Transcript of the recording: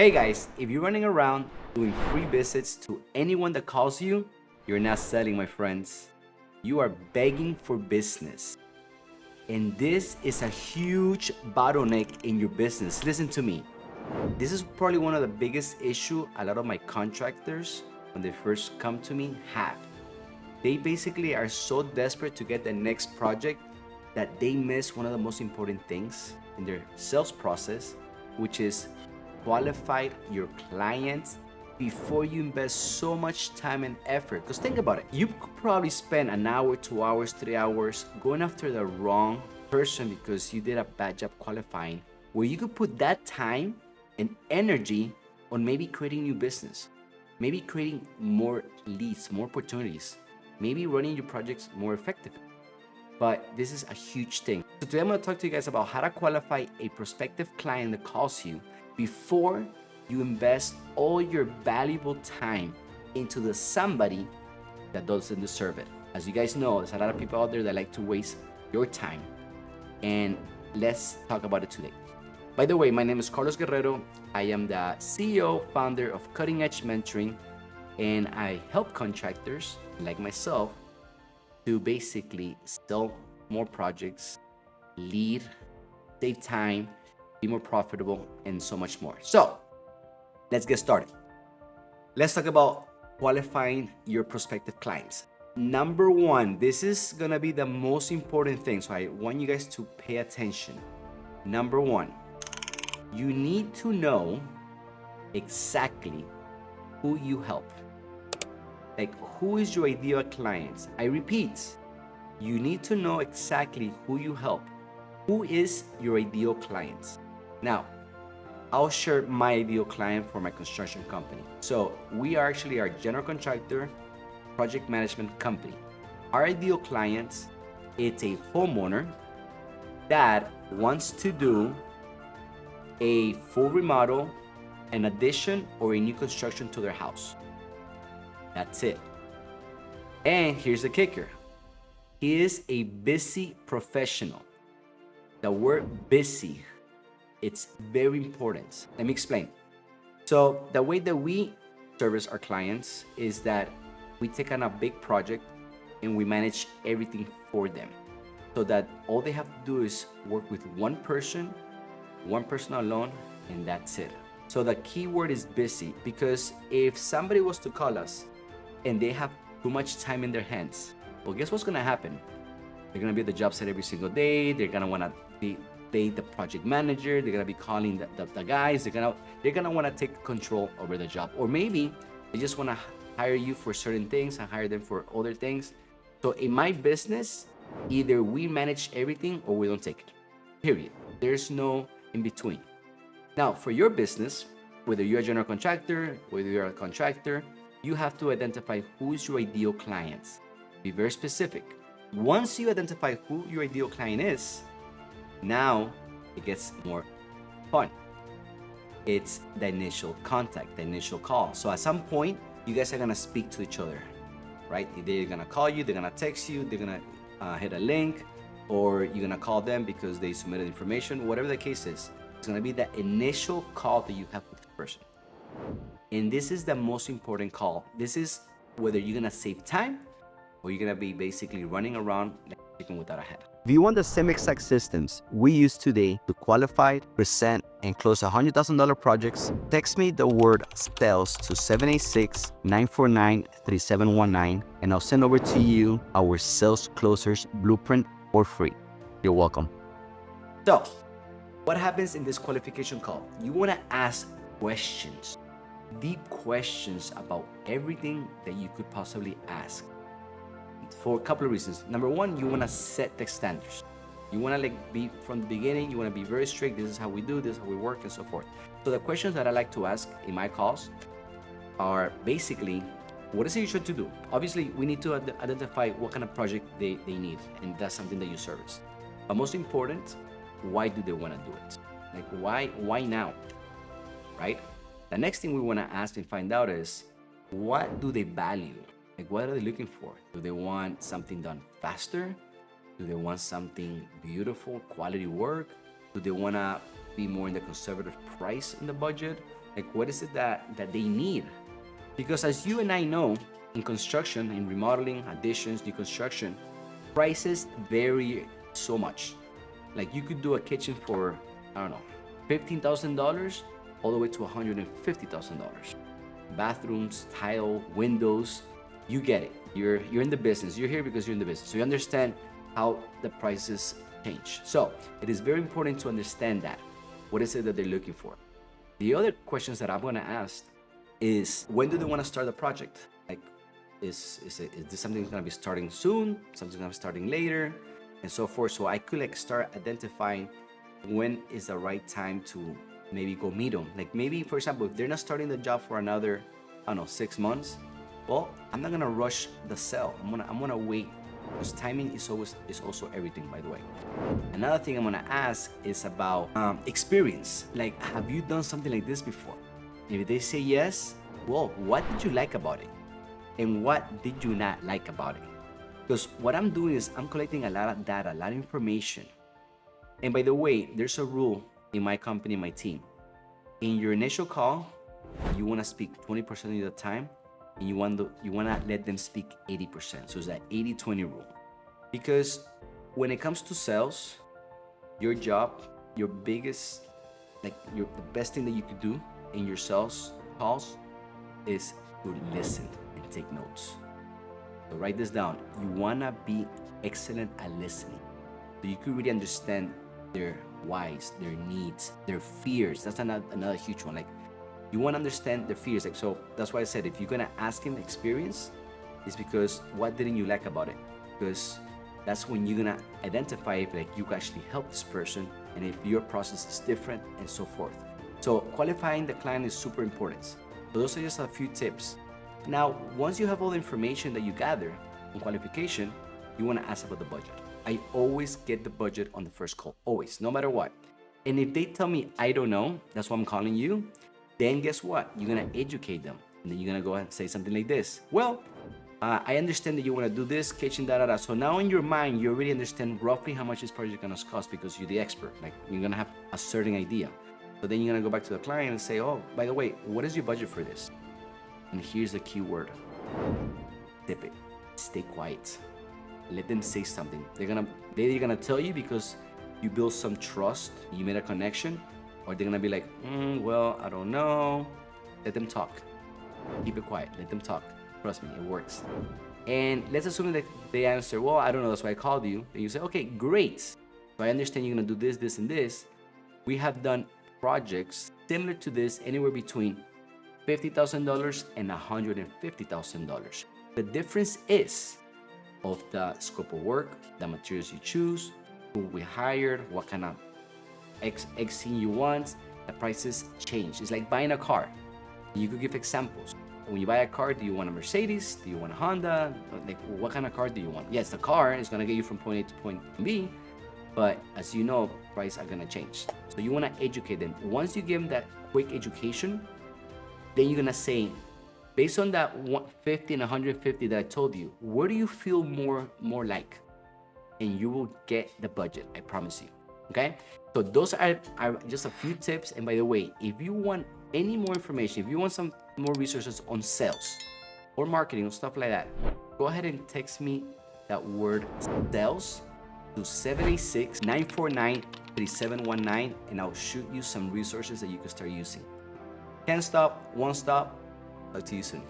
Hey guys, if you're running around doing free visits to anyone that calls you, you're not selling, my friends. You are begging for business. And this is a huge bottleneck in your business. Listen to me. This is probably one of the biggest issue a lot of my contractors when they first come to me have. They basically are so desperate to get the next project that they miss one of the most important things in their sales process, which is qualify your clients before you invest so much time and effort. Because think about it, you could probably spend an hour, 2 hours, 3 hours going after the wrong person because you did a bad job qualifying, where you could put that time and energy on maybe creating new business, maybe creating more leads, more opportunities, maybe running your projects more effectively. But this is a huge thing. So today I'm going to talk to you guys about how to qualify a prospective client that calls you before you invest all your valuable time into the somebody that doesn't deserve it. As you guys know, there's a lot of people out there that like to waste your time. And let's talk about it today. By the way, my name is Carlos Guerrero. I am the CEO, founder of Cutting Edge Mentoring, and I help contractors like myself to basically sell more projects, lead, save time, be more profitable, and so much more. So let's get started. Let's talk about qualifying your prospective clients. Number one, this is gonna be the most important thing, so I want you guys to pay attention. Number one, you need to know exactly who you help. Like, who is your ideal client? I repeat, you need to know exactly who you help. Who is your ideal client? Now, I'll share my ideal client for my construction company. So we are actually our general contractor, project management company. Our ideal client is a homeowner that wants to do a full remodel, an addition, or a new construction to their house. That's it. And here's the kicker. He is a busy professional. The word busy, it's very important. Let me explain. So the way that we service our clients is that we take on a big project and we manage everything for them, so that all they have to do is work with one person alone, and that's it. So the key word is busy, because if somebody was to call us and they have too much time in their hands, well, guess what's gonna happen? They're gonna be at the job site every single day. They're gonna wanna be the project manager. They're gonna be calling the guys. They're gonna wanna take control over the job. Or maybe they just wanna hire you for certain things and hire them for other things. So in my business, either we manage everything or we don't take it. Period. There's no in between. Now, for your business, whether you're a general contractor, whether you're a contractor, you have to identify who is your ideal client. Be very specific. Once you identify who your ideal client is, now it gets more fun. It's the initial contact, the initial call. So at some point, you guys are gonna speak to each other, right? They're gonna call you, they're gonna text you, they're gonna hit a link, or you're gonna call them because they submitted information. Whatever the case is, it's gonna be the initial call that you have with the person. And this is the most important call. This is whether you're gonna save time or you're gonna be basically running around like a chicken without a head. If you want the same exact systems we use today to qualify, present, and close $100,000 projects, text me the word sales to 786-949-3719, and I'll send over to you our sales closers blueprint for free. You're welcome. So, what happens in this qualification call? You wanna ask questions, deep questions about everything that you could possibly ask, for a couple of reasons. Number one, you want to set the standards. You want to be from the beginning, you want to be very strict. This is how we do, this is how we work, and so forth. So the questions that I like to ask in my calls are basically, what is it you're trying to do? Obviously, we need to identify what kind of project they need, and that's something that you service. But most important, why do they want to do it? Like, why now, right? The next thing we want to ask and find out is, what do they value? Like, what are they looking for? Do they want something done faster? Do they want something beautiful, quality work? Do they want to be more in the conservative price in the budget? Like, what is it that they need? Because as you and I know, in construction, in remodeling, additions, new construction, prices vary so much. Like, you could do a kitchen for, I don't know, $15,000 all the way to $150,000. Bathrooms, tile, windows, you get it. You're in the business. You're here because you're in the business. So you understand how the prices change. So it is very important to understand that. What is it that they're looking for? The other questions that I'm gonna ask is, when do they want to start the project? Like, is this something that's gonna be starting soon? Something gonna be starting later? And so forth. So I could like start identifying when is the right time to maybe go meet them. Like, maybe, for example, if they're not starting the job for another, I don't know, 6 months, well, I'm not gonna rush the sale. I'm gonna wait, because timing is also everything, by the way. Another thing I'm gonna ask is about experience. Like, have you done something like this before? If they say yes, well, what did you like about it? And what did you not like about it? Because what I'm doing is I'm collecting a lot of data, a lot of information. And by the way, there's a rule in my company, my team. In your initial call, you want to speak 20% of the time, and you want to let them speak 80%. So it's that 80-20 rule. Because when it comes to sales, your job, your biggest, the best thing that you could do in your sales calls is to listen and take notes. So write this down. You wanna be excellent at listening, so you could really understand their whys, their needs, their fears. That's another huge one. Like, you wanna understand their fears. Like, so that's why I said, if you're gonna ask him experience, it's because what didn't you like about it? Because that's when you're gonna identify if like you can actually help this person, and if your process is different, and so forth. So qualifying the client is super important. So those are just a few tips. Now, once you have all the information that you gather on qualification, you want to ask about the budget. I always get the budget on the first call, always, no matter what. And if they tell me, I don't know, that's why I'm calling you, then guess what? You're going to educate them. And then you're going to go ahead and say something like this. Well, I understand that you want to do this, kitchen, da. So now in your mind, you already understand roughly how much this project is going to cost, because you're the expert. Like, you're going to have a certain idea. So then you're going to go back to the client and say, oh, by the way, what is your budget for this? And here's the key word. Tip it. Stay quiet. Let them say something. They're gonna tell you because you build some trust, you made a connection, or they're gonna be like, well, I don't know. Let them talk. Keep it quiet. Let them talk. Trust me, it works. And let's assume that they answer, well, I don't know, that's why I called you. And you say, okay, great. So I understand you're gonna do this, this, and this. We have done projects similar to this, anywhere between $50,000 and $150,000. The difference is of the scope of work, the materials you choose, who we hired, what kind of X you want. The prices change. It's like buying a car. You could give examples. When you buy a car, do you want a Mercedes? Do you want a Honda? Like, what kind of car do you want? Yes, the car is gonna get you from point A to point B, but as you know, prices are gonna change. So you wanna educate them. Once you give them that quick education, then you're gonna say, based on that 50 and 150 that I told you, where do you feel more like? And you will get the budget, I promise you. Okay? So those are just a few tips. And by the way, if you want any more information, if you want some more resources on sales or marketing or stuff like that, go ahead and text me that word sales to 786-949-3719, and I'll shoot you some resources that you can start using. Can't stop, won't stop. Talk to you soon.